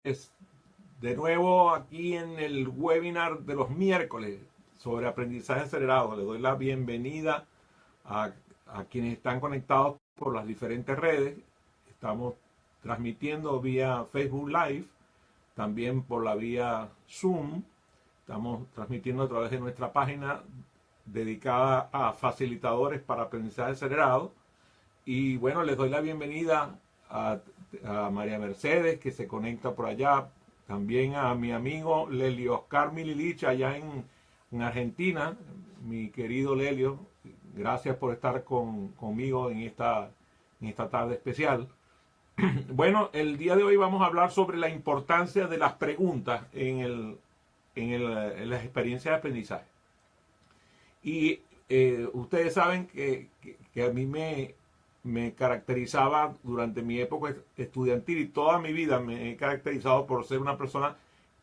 De nuevo aquí en el webinar de los miércoles sobre aprendizaje acelerado. Les doy la bienvenida a, a quienes están conectados por las diferentes redes. Estamos transmitiendo vía Facebook Live, también por la vía Zoom. Estamos transmitiendo a través de nuestra página dedicada a facilitadores para aprendizaje acelerado. Y bueno, les doy la bienvenida a María Mercedes, que se conecta por allá. También a mi amigo Lelio Oscar Mililich, allá en Argentina. Mi querido Lelio, gracias por estar conmigo en esta tarde especial. Bueno, el día de hoy vamos a hablar sobre la importancia de las preguntas en las experiencias de aprendizaje. Y ustedes saben que a mí me caracterizaba durante mi época estudiantil y toda mi vida me he caracterizado por ser una persona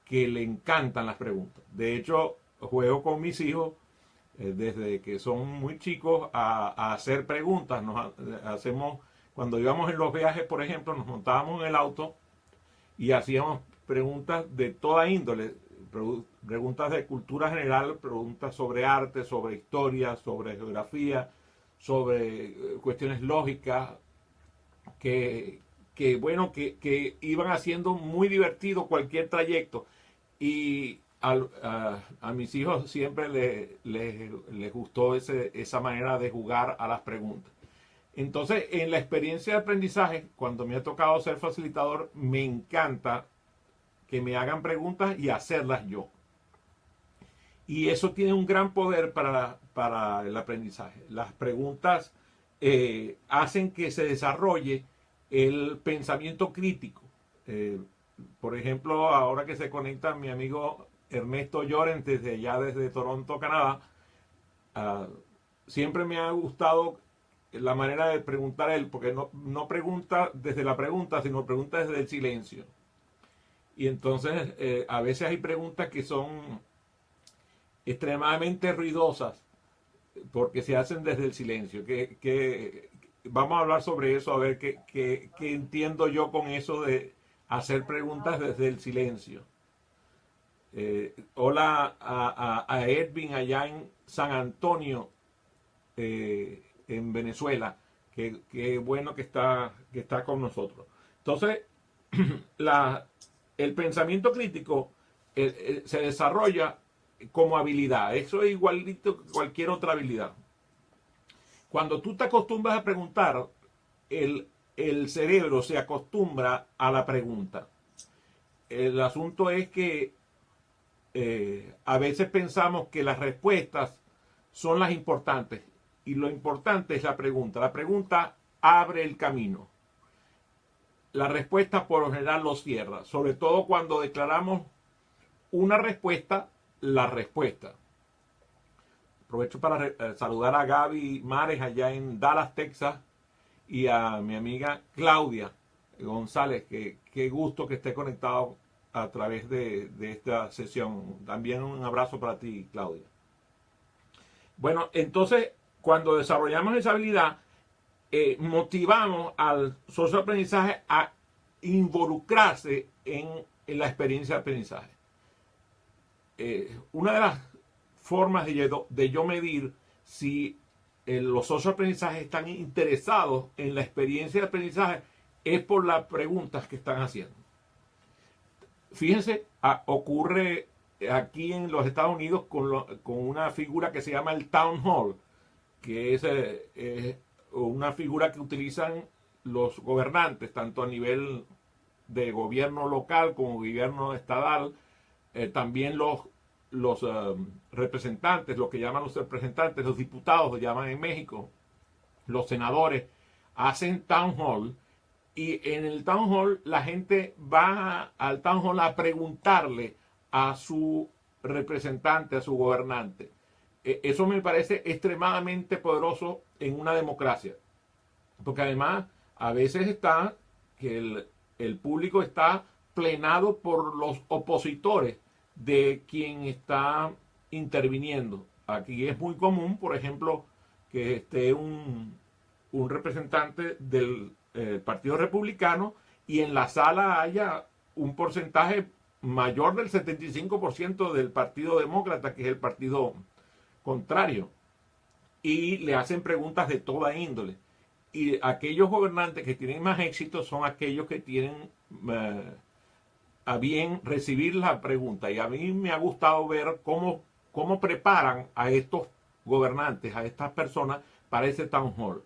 que le encantan las preguntas. De hecho, juego con mis hijos desde que son muy chicos a hacer preguntas. Cuando íbamos en los viajes, por ejemplo, nos montábamos en el auto y hacíamos preguntas de toda índole, preguntas de cultura general, preguntas sobre arte, sobre historia, sobre geografía, sobre cuestiones lógicas, que iban haciendo muy divertido cualquier trayecto. Y a mis hijos siempre les gustó esa manera de jugar a las preguntas. Entonces, en la experiencia de aprendizaje, cuando me ha tocado ser facilitador, me encanta que me hagan preguntas y hacerlas yo. Y eso tiene un gran poder para el aprendizaje. Las preguntas hacen que se desarrolle el pensamiento crítico. Eh, por ejemplo, ahora que se conecta mi amigo Ernesto Llorens desde Toronto, Canadá, siempre me ha gustado la manera de preguntar él, porque no pregunta desde la pregunta, sino pregunta desde el silencio. Y entonces a veces hay preguntas que son extremadamente ruidosas porque se hacen desde el silencio. Vamos a hablar sobre eso, a ver qué entiendo yo con eso de hacer preguntas desde el silencio. Hola a Edwin allá en San Antonio, en Venezuela. Qué bueno que está con nosotros. Entonces, el pensamiento crítico se desarrolla como habilidad. Eso es igualito que cualquier otra habilidad. Cuando tú te acostumbras a preguntar, el cerebro se acostumbra a la pregunta. El asunto es que a veces pensamos que las respuestas son las importantes y lo importante es la pregunta. La pregunta abre el camino. La respuesta por lo general lo cierra, sobre todo cuando declaramos una respuesta, la respuesta. Aprovecho para saludar a Gaby Mares allá en Dallas, Texas, y a mi amiga Claudia González, que qué gusto que esté conectado a través de esta sesión. También un abrazo para ti, Claudia. Bueno, entonces, cuando desarrollamos esa habilidad, motivamos al socio de aprendizaje a involucrarse en la experiencia de aprendizaje. Una de las formas de yo medir si los socios de aprendizaje están interesados en la experiencia de aprendizaje es por las preguntas que están haciendo. Fíjense, ocurre aquí en los Estados Unidos con una figura que se llama el Town Hall, que es una figura que utilizan los gobernantes, tanto a nivel de gobierno local como gobierno estatal, también los representantes, lo que llaman los representantes, los diputados, lo llaman en México, los senadores, hacen town hall y en el town hall la gente va al town hall a preguntarle a su representante, a su gobernante. Eso me parece extremadamente poderoso en una democracia, porque además a veces está que el público está plenado por los opositores de quien está interviniendo. Aquí es muy común, por ejemplo, que esté un representante del Partido Republicano y en la sala haya un porcentaje mayor del 75% del Partido Demócrata, que es el partido contrario, y le hacen preguntas de toda índole. Y aquellos gobernantes que tienen más éxito son aquellos que tienen a bien recibir la pregunta. Y a mí me ha gustado ver cómo preparan a estos gobernantes, a estas personas para ese town hall.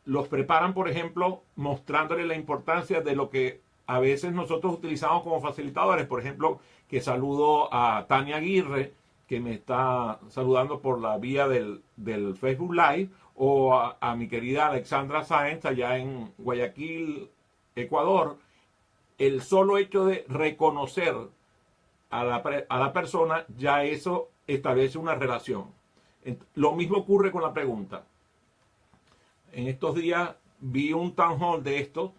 Los preparan, por ejemplo, mostrándole la importancia de lo que a veces nosotros utilizamos como facilitadores. Por ejemplo, que saludo a Tania Aguirre, que me está saludando por la vía del Facebook Live, o a mi querida Alexandra Sáenz allá en Guayaquil, Ecuador. El solo hecho de reconocer a la persona, ya eso establece una relación. Lo mismo ocurre con la pregunta. En estos días vi un town hall de esto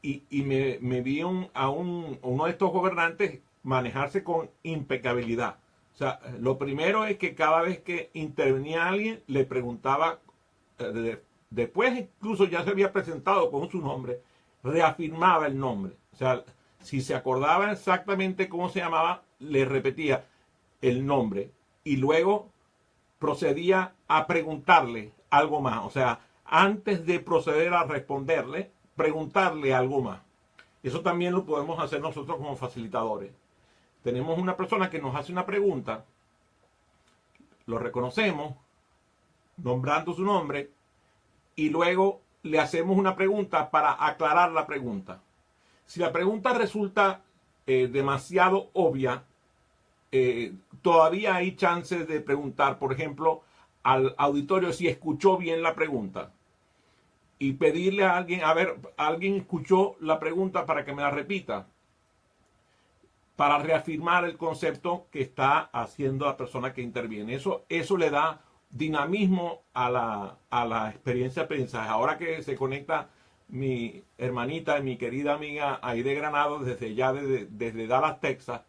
y me vi a uno de estos gobernantes manejarse con impecabilidad. O sea, lo primero es que cada vez que intervenía alguien le preguntaba, después incluso ya se había presentado con su nombre, reafirmaba el nombre. O sea, si se acordaba exactamente cómo se llamaba, le repetía el nombre y luego procedía a preguntarle algo más. O sea, antes de proceder a responderle, preguntarle algo más. Eso también lo podemos hacer nosotros como facilitadores. Tenemos una persona que nos hace una pregunta, lo reconocemos, nombrando su nombre, y luego le hacemos una pregunta para aclarar la pregunta. Si la pregunta resulta demasiado obvia, todavía hay chances de preguntar, por ejemplo, al auditorio si escuchó bien la pregunta y pedirle a alguien, a ver, alguien escuchó la pregunta para que me la repita, para reafirmar el concepto que está haciendo la persona que interviene. Eso le da dinamismo a la experiencia de aprendizaje. Ahora que se conecta mi hermanita y mi querida amiga Aide Granado desde Dallas, Texas,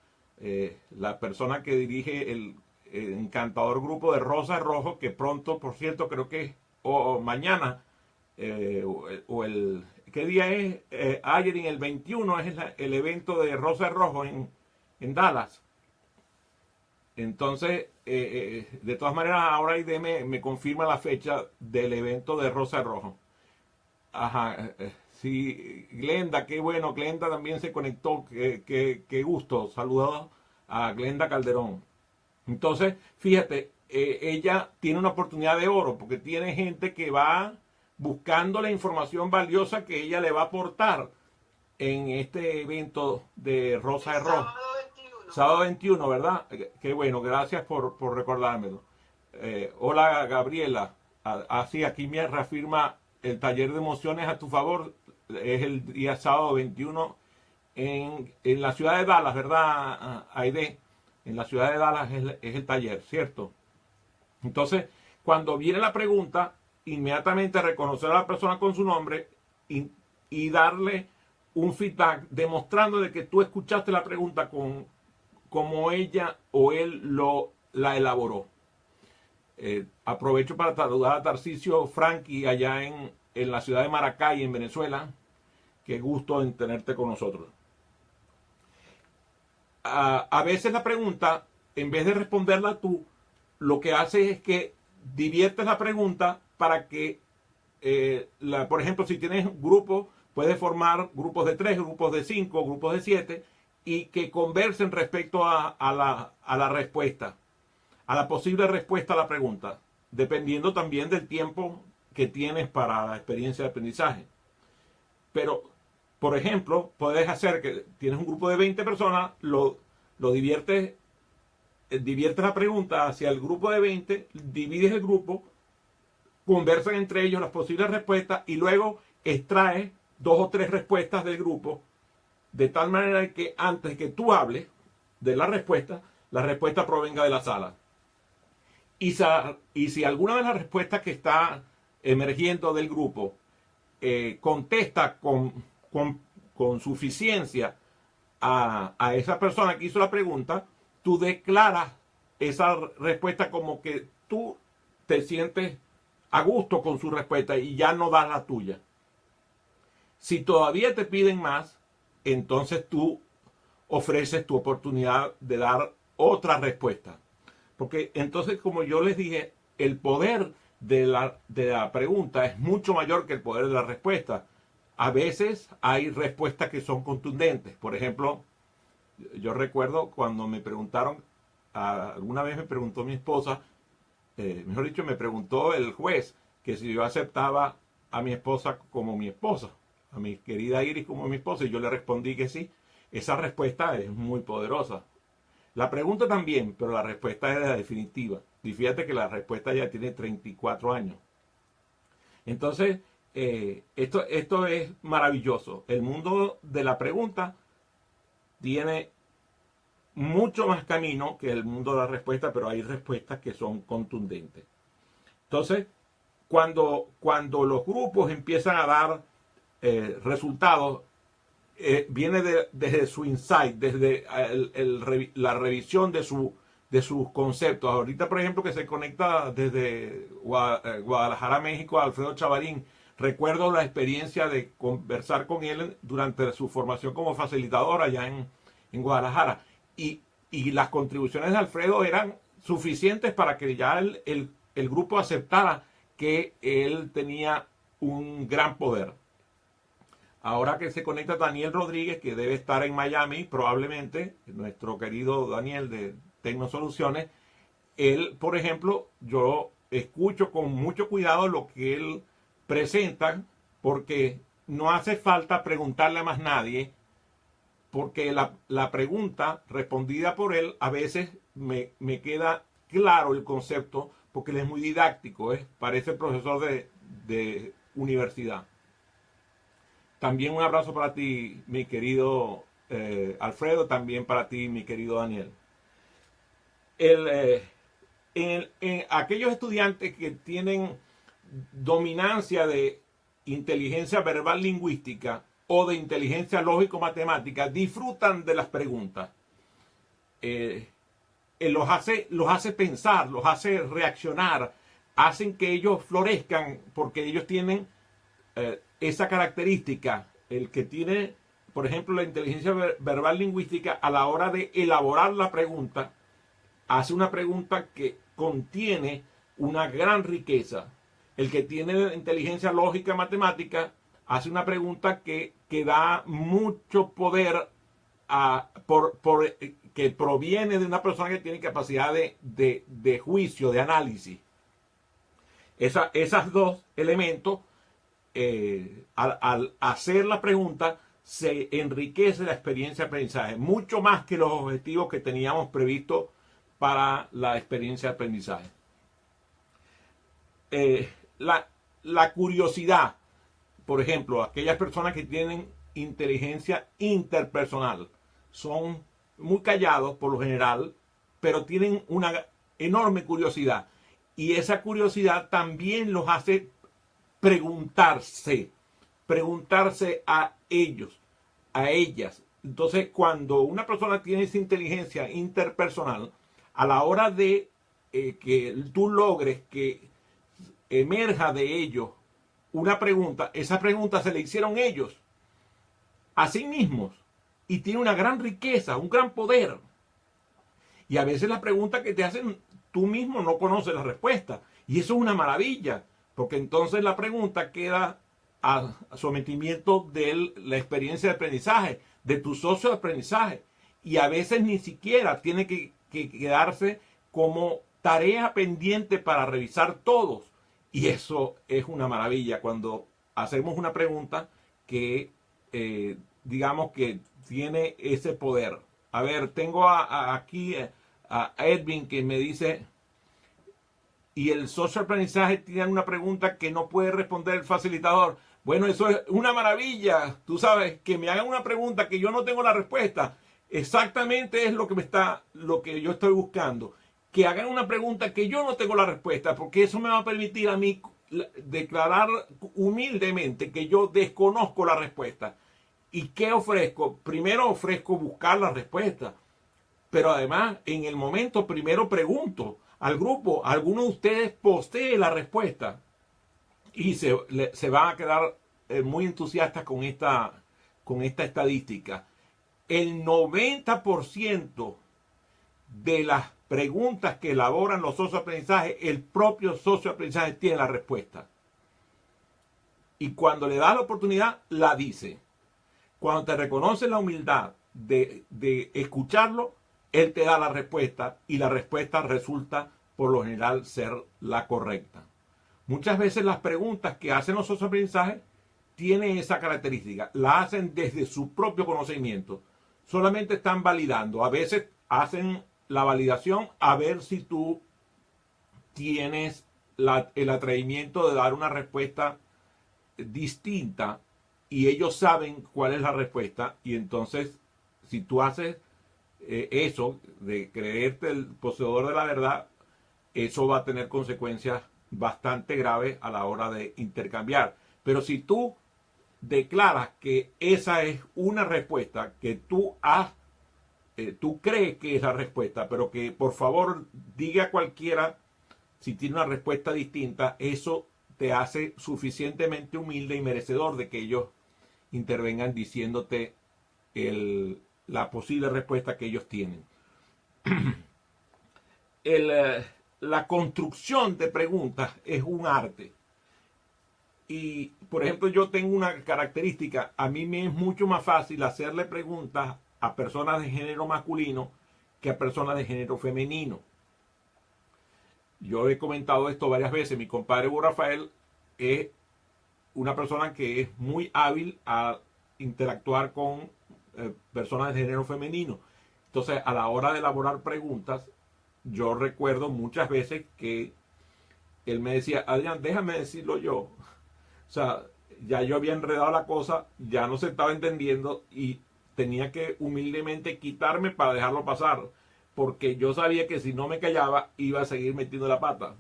la persona que dirige el encantador grupo de Rosa Rojo, que pronto, por cierto, creo que o mañana, ¿qué día es? Ayer en el 21 es el evento de Rosa Rojo en Dallas. Entonces, de todas maneras, ahora ID me confirma la fecha del evento de Rosa Rojo. Ajá, sí, Glenda, qué bueno, Glenda también se conectó, qué gusto, saludos a Glenda Calderón. Entonces, fíjate, ella tiene una oportunidad de oro porque tiene gente que va buscando la información valiosa que ella le va a aportar en este evento de Rosa de Rojo. Sábado 21, ¿verdad? Qué bueno, gracias por recordármelo. Hola Gabriela, así aquí me reafirma el taller de emociones a tu favor, es el día sábado 21 en la ciudad de Dallas, ¿verdad, Aide? En la ciudad de Dallas es el taller, ¿cierto? Entonces, cuando viene la pregunta, inmediatamente reconocer a la persona con su nombre y darle un feedback demostrando de que tú escuchaste la pregunta como ella o él la elaboró. Aprovecho para saludar a Tarcisio Franqui allá en la ciudad de Maracay, en Venezuela. Qué gusto en tenerte con nosotros. A veces la pregunta, en vez de responderla tú, lo que haces es que diviertes la pregunta para que, por ejemplo, si tienes grupos, puedes formar grupos de 3, grupos de 5, grupos de 7 y que conversen respecto a la respuesta, a la posible respuesta a la pregunta, dependiendo también del tiempo que tienes para la experiencia de aprendizaje. Pero, por ejemplo, puedes hacer que tienes un grupo de 20 personas, lo diviertes la pregunta hacia el grupo de 20, divides el grupo, conversan entre ellos las posibles respuestas y luego extraes 2 o 3 respuestas del grupo, de tal manera que antes de que tú hables de la respuesta provenga de la sala. Y si alguna de las respuestas que está emergiendo del grupo contesta con suficiencia a esa persona que hizo la pregunta, tú declaras esa respuesta como que tú te sientes a gusto con su respuesta y ya no das la tuya. Si todavía te piden más, entonces tú ofreces tu oportunidad de dar otra respuesta. Porque entonces, como yo les dije, el poder de la pregunta es mucho mayor que el poder de la respuesta. A veces hay respuestas que son contundentes. Por ejemplo, yo recuerdo cuando me preguntaron, alguna vez me preguntó mi esposa, mejor dicho, me preguntó el juez que si yo aceptaba a mi esposa como mi esposa, a mi querida Iris como mi esposa, y yo le respondí que sí. Esa respuesta es muy poderosa. La pregunta también, pero la respuesta era definitiva. Y fíjate que la respuesta ya tiene 34 años. Entonces, esto es maravilloso. El mundo de la pregunta tiene mucho más camino que el mundo de la respuesta, pero hay respuestas que son contundentes. Entonces, cuando los grupos empiezan a dar resultados, viene desde su insight, desde la revisión de sus conceptos. Ahorita, por ejemplo, que se conecta desde Guadalajara, México, Alfredo Chavarín. Recuerdo la experiencia de conversar con él durante su formación como facilitador allá en Guadalajara. Y las contribuciones de Alfredo eran suficientes para que ya el grupo aceptara que él tenía un gran poder. Ahora que se conecta Daniel Rodríguez, que debe estar en Miami, probablemente, nuestro querido Daniel de Tecnosoluciones, él, por ejemplo, yo escucho con mucho cuidado lo que él presenta, porque no hace falta preguntarle a más nadie, porque la pregunta respondida por él a veces me queda claro el concepto, porque él es muy didáctico, parece profesor de universidad. También un abrazo para ti, mi querido Alfredo, también para ti, mi querido Daniel. Aquellos estudiantes que tienen dominancia de inteligencia verbal lingüística o de inteligencia lógico-matemática disfrutan de las preguntas. Los hace pensar, los hace reaccionar, hacen que ellos florezcan porque ellos tienen esa característica. El que tiene, por ejemplo, la inteligencia verbal lingüística, a la hora de elaborar la pregunta, hace una pregunta que contiene una gran riqueza. El que tiene inteligencia lógica matemática hace una pregunta que da mucho poder que proviene de una persona que tiene capacidad de juicio, de análisis. Esas dos elementos, al hacer la pregunta, se enriquece la experiencia de aprendizaje, mucho más que los objetivos que teníamos previstos para la experiencia de aprendizaje. La curiosidad, por ejemplo, aquellas personas que tienen inteligencia interpersonal, son muy callados por lo general, pero tienen una enorme curiosidad. Y esa curiosidad también los hace preguntarse a ellos, a ellas. Entonces, cuando una persona tiene esa inteligencia interpersonal, a la hora de que tú logres que emerja de ellos una pregunta, esa pregunta se le hicieron ellos a sí mismos y tiene una gran riqueza, un gran poder. Y a veces la pregunta que te hacen, tú mismo no conoces la respuesta. Y eso es una maravilla, porque entonces la pregunta queda a sometimiento de la experiencia de aprendizaje, de tu socio de aprendizaje. Y a veces ni siquiera tiene que quedarse como tarea pendiente para revisar todos. Y eso es una maravilla cuando hacemos una pregunta que digamos que tiene ese poder. A ver, tengo aquí a Edwin que me dice, y el socio de aprendizaje tiene una pregunta que no puede responder el facilitador. Bueno, eso es una maravilla. Tú sabes, que me hagan una pregunta que yo no tengo la respuesta. Exactamente es lo que yo estoy buscando. Que hagan una pregunta que yo no tengo la respuesta, porque eso me va a permitir a mí declarar humildemente que yo desconozco la respuesta. ¿Y qué ofrezco? Primero ofrezco buscar la respuesta, pero además en el momento primero pregunto al grupo, ¿alguno de ustedes posee la respuesta? Y se van a quedar muy entusiastas con esta estadística. el 90% de las preguntas que elaboran los socios de aprendizaje, el propio socio de aprendizaje tiene la respuesta. Y cuando le da la oportunidad, la dice. Cuando te reconoce la humildad de escucharlo, él te da la respuesta y la respuesta resulta por lo general ser la correcta. Muchas veces las preguntas que hacen los socios de aprendizaje tienen esa característica. La hacen desde su propio conocimiento. Solamente están validando. A veces hacen la validación a ver si tú tienes el atrevimiento de dar una respuesta distinta y ellos saben cuál es la respuesta, y entonces si tú haces eso de creerte el poseedor de la verdad, eso va a tener consecuencias bastante graves a la hora de intercambiar. Pero si tú declaras que esa es una respuesta que tú crees que es la respuesta, pero que por favor diga cualquiera si tiene una respuesta distinta, eso te hace suficientemente humilde y merecedor de que ellos intervengan diciéndote la posible respuesta que ellos tienen. La construcción de preguntas es un arte. Y, por ejemplo, yo tengo una característica. A mí me es mucho más fácil hacerle preguntas a personas de género masculino que a personas de género femenino. Yo he comentado esto varias veces. Mi compadre Hugo Rafael es una persona que es muy hábil a interactuar con personas de género femenino. Entonces, a la hora de elaborar preguntas, yo recuerdo muchas veces que él me decía, Adrián, déjame decirlo yo. O sea, ya yo había enredado la cosa, ya no se estaba entendiendo y tenía que humildemente quitarme para dejarlo pasar, porque yo sabía que si no me callaba iba a seguir metiendo la pata.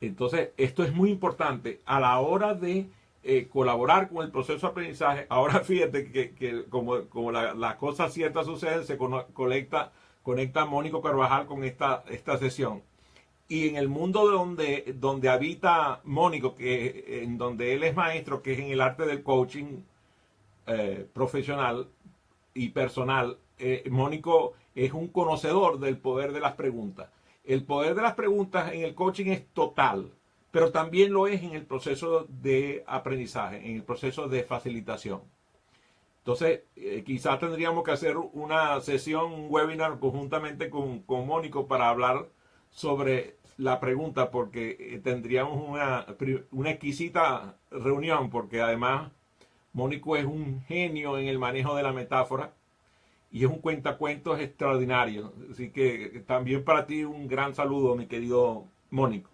Entonces, esto es muy importante a la hora de colaborar con el proceso de aprendizaje. Ahora fíjate que como las cosas ciertas suceden, se conecta Mónico Carvajal con esta sesión. Y en el mundo donde habita Mónico, en donde él es maestro, que es en el arte del coaching profesional y personal, Mónico es un conocedor del poder de las preguntas. El poder de las preguntas en el coaching es total, pero también lo es en el proceso de aprendizaje, en el proceso de facilitación. Entonces, quizás tendríamos que hacer una sesión, un webinar conjuntamente con Mónico para hablar sobre la pregunta, porque tendríamos una exquisita reunión, porque además Mónico es un genio en el manejo de la metáfora y es un cuentacuentos extraordinario. Así que también para ti un gran saludo, mi querido Mónico.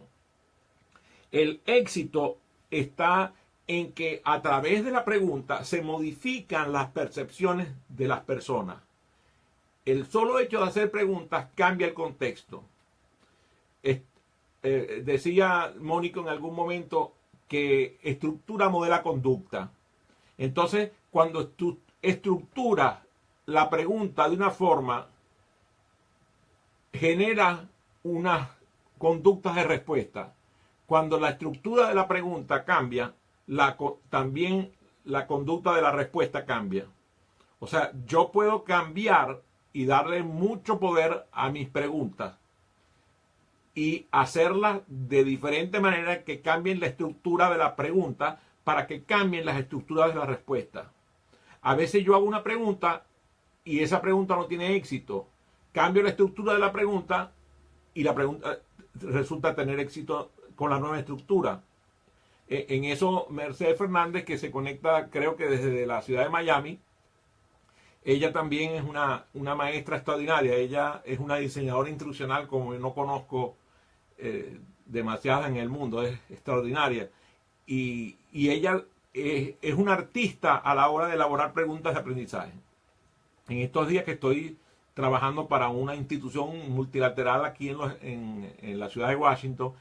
El éxito está en que a través de la pregunta se modifican las percepciones de las personas. El solo hecho de hacer preguntas cambia el contexto. Decía Mónico en algún momento que estructura modela conducta. Entonces, cuando tú estructuras la pregunta de una forma, genera unas conductas de respuesta. Cuando la estructura de la pregunta cambia, también la conducta de la respuesta cambia. O sea, yo puedo cambiar y darle mucho poder a mis preguntas y hacerlas de diferente manera que cambien la estructura de la pregunta para que cambien las estructuras de la respuesta. A veces yo hago una pregunta y esa pregunta no tiene éxito. Cambio la estructura de la pregunta y la pregunta resulta tener éxito con la nueva estructura. En eso, Mercedes Fernández, que se conecta creo que desde la ciudad de Miami, ella también es una maestra extraordinaria. Ella es una diseñadora instruccional como no conozco demasiadas en el mundo, es extraordinaria. Y ella es una artista a la hora de elaborar preguntas de aprendizaje. En estos días que estoy trabajando para una institución multilateral aquí en la ciudad de Washington,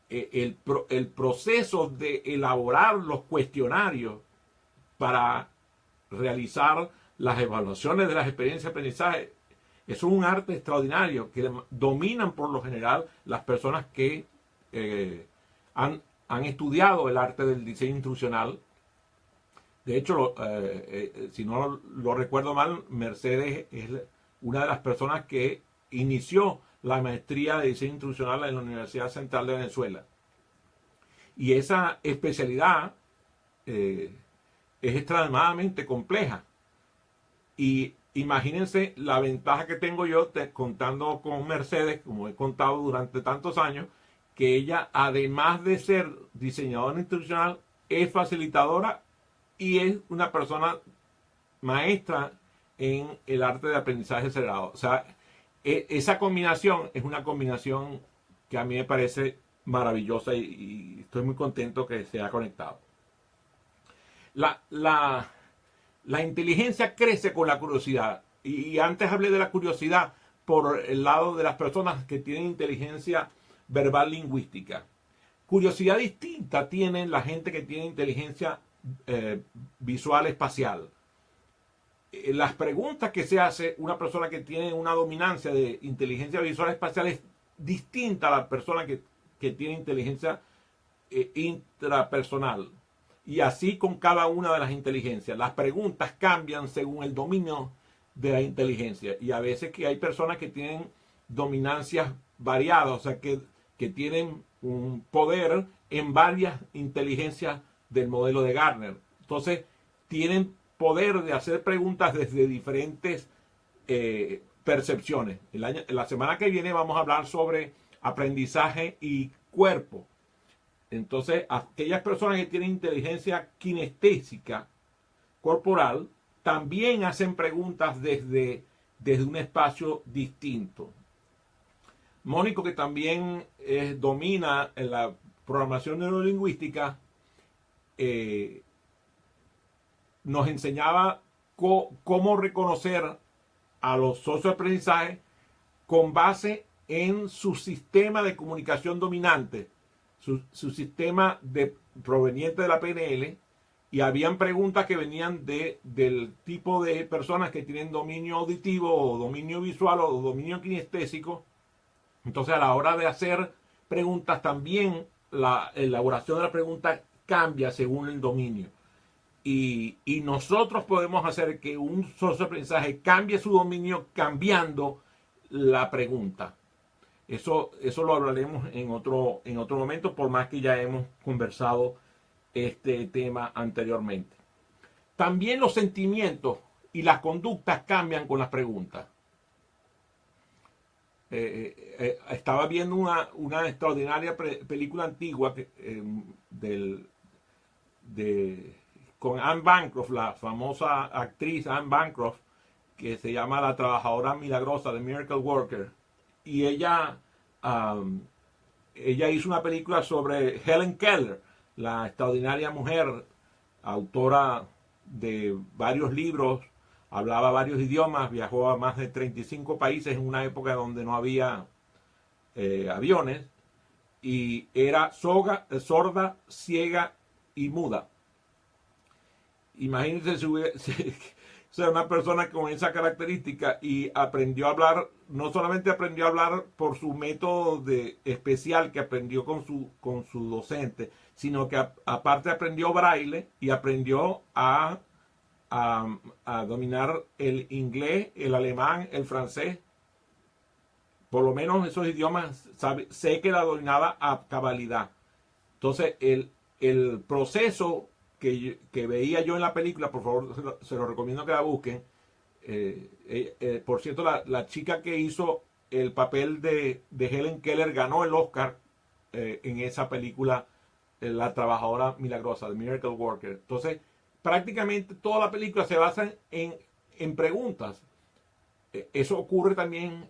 el proceso de elaborar los cuestionarios para realizar las evaluaciones de las experiencias de aprendizaje es un arte extraordinario que dominan por lo general las personas que han estudiado el arte del diseño instruccional De hecho, si no lo recuerdo mal, Mercedes es una de las personas que inició la maestría de diseño instruccional en la Universidad Central de Venezuela. Y esa especialidad es extremadamente compleja. Y imagínense la ventaja que tengo yo contando con Mercedes, como he contado durante tantos años, que ella, además de ser diseñadora instruccional, es facilitadora y es una persona maestra en el arte de aprendizaje acelerado. O sea, esa combinación es una combinación que a mí me parece maravillosa y estoy muy contento que se haya conectado. La inteligencia crece con la curiosidad. Y antes hablé de la curiosidad por el lado de las personas que tienen inteligencia verbal lingüística. Curiosidad distinta tienen la gente que tiene inteligencia visual espacial. Las preguntas que se hace una persona que tiene una dominancia de inteligencia visual espacial es distinta a la persona que tiene inteligencia intrapersonal. Y así con cada una de las inteligencias. Las preguntas cambian según el dominio de la inteligencia. Y a veces que hay personas que tienen dominancias variadas, o sea, que tienen un poder en varias inteligencias del modelo de Gardner. Entonces, tienen poder de hacer preguntas desde diferentes percepciones. La semana que viene vamos a hablar sobre aprendizaje y cuerpo. Entonces, aquellas personas que tienen inteligencia kinestésica corporal también hacen preguntas desde un espacio distinto. Mónico, que también domina en la programación neurolingüística, nos enseñaba cómo reconocer a los socios de aprendizaje con base en su sistema de comunicación dominante, su sistema proveniente de la PNL, y habían preguntas que venían del tipo de personas que tienen dominio auditivo o dominio visual o dominio kinestésico. Entonces, a la hora de hacer preguntas, también la elaboración de la pregunta cambia según el dominio. Y nosotros podemos hacer que un socio de aprendizaje cambie su dominio cambiando la pregunta. Eso lo hablaremos en otro momento, por más que ya hemos conversado este tema anteriormente. También los sentimientos y las conductas cambian con las preguntas. Estaba viendo una extraordinaria película antigua con Anne Bancroft, la famosa actriz Anne Bancroft, que se llama La Trabajadora Milagrosa, The Miracle Worker. Y ella hizo una película sobre Helen Keller, la extraordinaria mujer, autora de varios libros, hablaba varios idiomas, viajó a más de 35 países en una época donde no había aviones, y era sorda, ciega y muda. Imagínense si una persona con esa característica y aprendió a hablar, no solamente aprendió a hablar por su método especial que aprendió con su docente, sino que aparte aprendió braille y aprendió a dominar el inglés, el alemán, el francés. Por lo menos esos idiomas sé que la dominaba a cabalidad. Entonces, el proceso que veía yo en la película, por favor, se lo recomiendo que la busquen. Por cierto, la chica que hizo el papel de Helen Keller ganó el Oscar en esa película, La Trabajadora Milagrosa, The Miracle Worker. Entonces, prácticamente toda la película se basa en preguntas. Eso ocurre también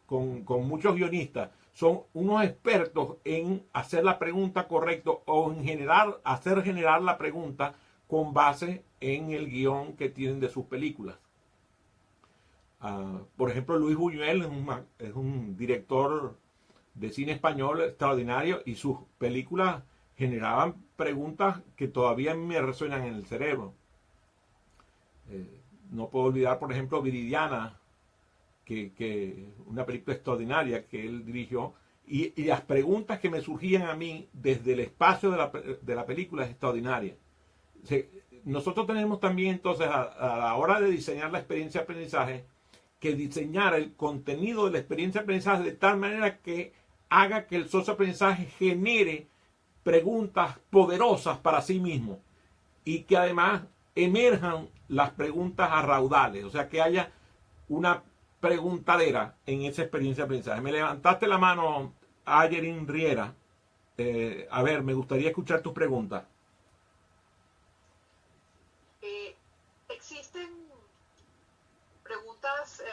con muchos guionistas. Son unos expertos en hacer la pregunta correcta o en hacer generar la pregunta con base en el guión que tienen de sus películas. Por ejemplo, Luis Buñuel es un director de cine español extraordinario, y sus películas generaban preguntas que todavía me resuenan en el cerebro. No puedo olvidar, por ejemplo, Viridiana, que una película extraordinaria que él dirigió, Y las preguntas que me surgían a mí desde el espacio de la película es extraordinaria. O sea, nosotros tenemos también entonces a la hora de diseñar la experiencia de aprendizaje que diseñar el contenido de la experiencia de aprendizaje de tal manera que haga que el socio de aprendizaje genere preguntas poderosas para sí mismo y que además emerjan las preguntas a raudales, o sea, que haya una preguntadera en esa experiencia de aprendizaje. Me levantaste la mano, Ayerin Riera. A ver, me gustaría escuchar tus preguntas. Existen preguntas,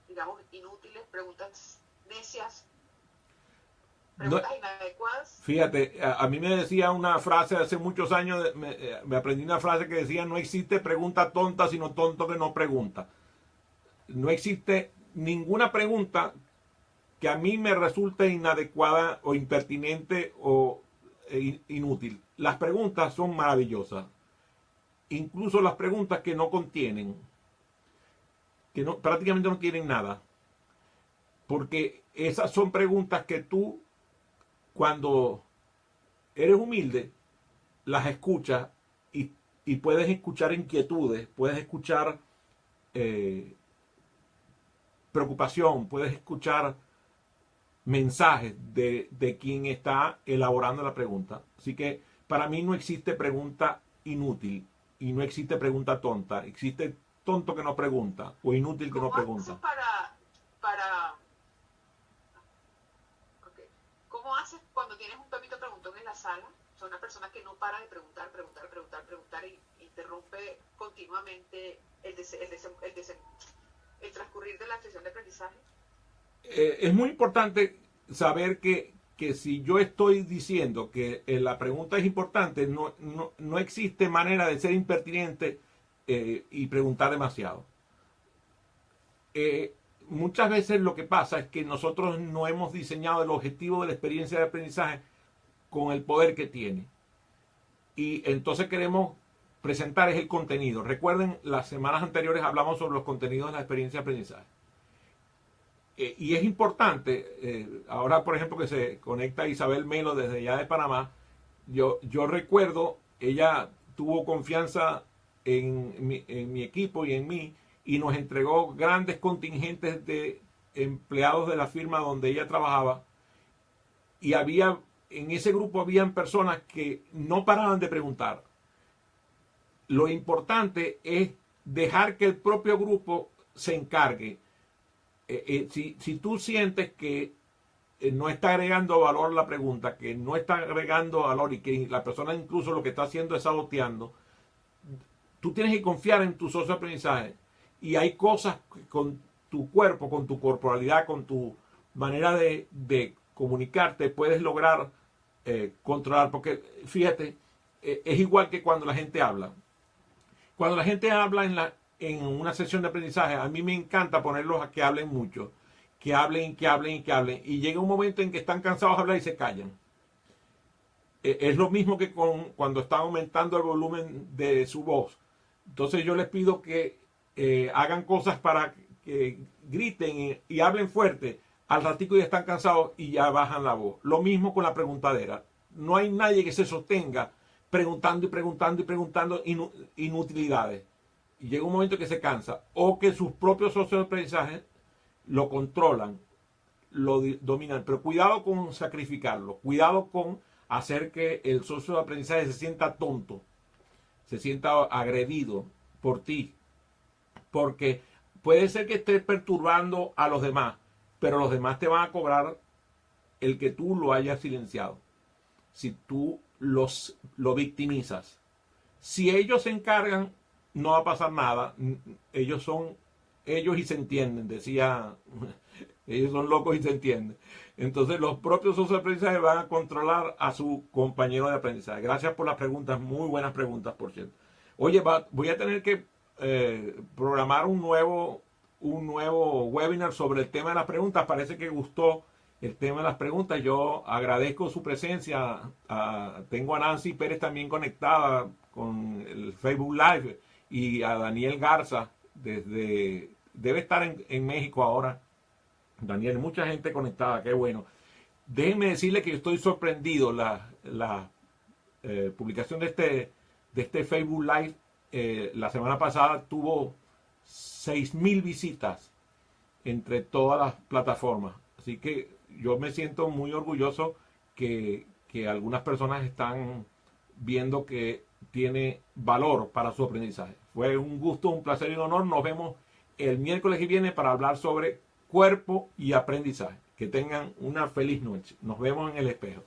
digamos, inútiles, preguntas necias, No, preguntas inadecuadas. fíjate, a mí me decía una frase hace muchos años, me aprendí una frase que decía, no existe pregunta tonta, sino tonto que no pregunta. No existe ninguna pregunta que a mí me resulte inadecuada o impertinente o inútil. Las preguntas son maravillosas. Incluso las preguntas que no contienen, que no, prácticamente no tienen nada. Porque esas son preguntas que tú, cuando eres humilde, las escuchas y puedes escuchar inquietudes, puedes escuchar preocupación, puedes escuchar mensajes de quien está elaborando la pregunta. Así que para mí no existe pregunta inútil y no existe pregunta tonta. Existe tonto que no pregunta o inútil que no ¿Cómo haces pregunta. para okay. ¿Cómo haces cuando tienes un Pepito Preguntón en la sala? O sea, una persona que no para de preguntar y interrumpe continuamente el transcurrir de la sesión de aprendizaje. Es muy importante saber que si yo estoy diciendo que la pregunta es importante, no existe manera de ser impertinente y preguntar demasiado. Muchas veces lo que pasa es que nosotros no hemos diseñado el objetivo de la experiencia de aprendizaje con el poder que tiene. Y entonces queremos presentar es el contenido. Recuerden, las semanas anteriores hablamos sobre los contenidos de la experiencia de aprendizaje. Y es importante, ahora por ejemplo que se conecta Isabel Melo desde allá de Panamá, yo recuerdo, ella tuvo confianza en mi equipo y en mí y nos entregó grandes contingentes de empleados de la firma donde ella trabajaba y en ese grupo habían personas que no paraban de preguntar. Lo importante es dejar que el propio grupo se encargue. Si tú sientes que no está agregando valor la pregunta, que no está agregando valor y que la persona incluso lo que está haciendo es saboteando, tú tienes que confiar en tu socio de aprendizaje. Y hay cosas con tu cuerpo, con tu corporalidad, con tu manera de comunicarte, puedes lograr controlar. Porque fíjate, es igual que cuando la gente habla. Cuando la gente habla en una sesión de aprendizaje, a mí me encanta ponerlos a que hablen mucho, que hablen, que hablen, que hablen, y llega un momento en que están cansados de hablar y se callan. Es lo mismo que cuando están aumentando el volumen de su voz. Entonces yo les pido que hagan cosas para que griten y hablen fuerte. Al ratico ya están cansados y ya bajan la voz. Lo mismo con la preguntadera. No hay nadie que se sostenga preguntando y preguntando y preguntando inutilidades. Y llega un momento que se cansa o que sus propios socios de aprendizaje lo controlan, lo dominan. Pero cuidado con sacrificarlo, cuidado con hacer que el socio de aprendizaje se sienta tonto, se sienta agredido por ti, porque puede ser que estés perturbando a los demás, pero los demás te van a cobrar el que tú lo hayas silenciado. Si tú lo victimizas. Si ellos se encargan, no va a pasar nada. Ellos y se entienden, decía, ellos son locos y se entienden. Entonces los propios socios de aprendizaje van a controlar a su compañero de aprendizaje. Gracias por las preguntas, muy buenas preguntas, por cierto. Oye, voy a tener que programar un nuevo webinar sobre el tema de las preguntas. Parece que gustó el tema de las preguntas. Yo agradezco su presencia. Tengo a Nancy Pérez también conectada con el Facebook Live y a Daniel Garza debe estar en México ahora. Daniel, mucha gente conectada, qué bueno. Déjenme decirle que yo estoy sorprendido. La publicación de este Facebook Live la semana pasada tuvo 6.000 visitas entre todas las plataformas. Así que yo me siento muy orgulloso que algunas personas están viendo que tiene valor para su aprendizaje. Fue un gusto, un placer y un honor. Nos vemos el miércoles que viene para hablar sobre cuerpo y aprendizaje. Que tengan una feliz noche. Nos vemos en el espejo.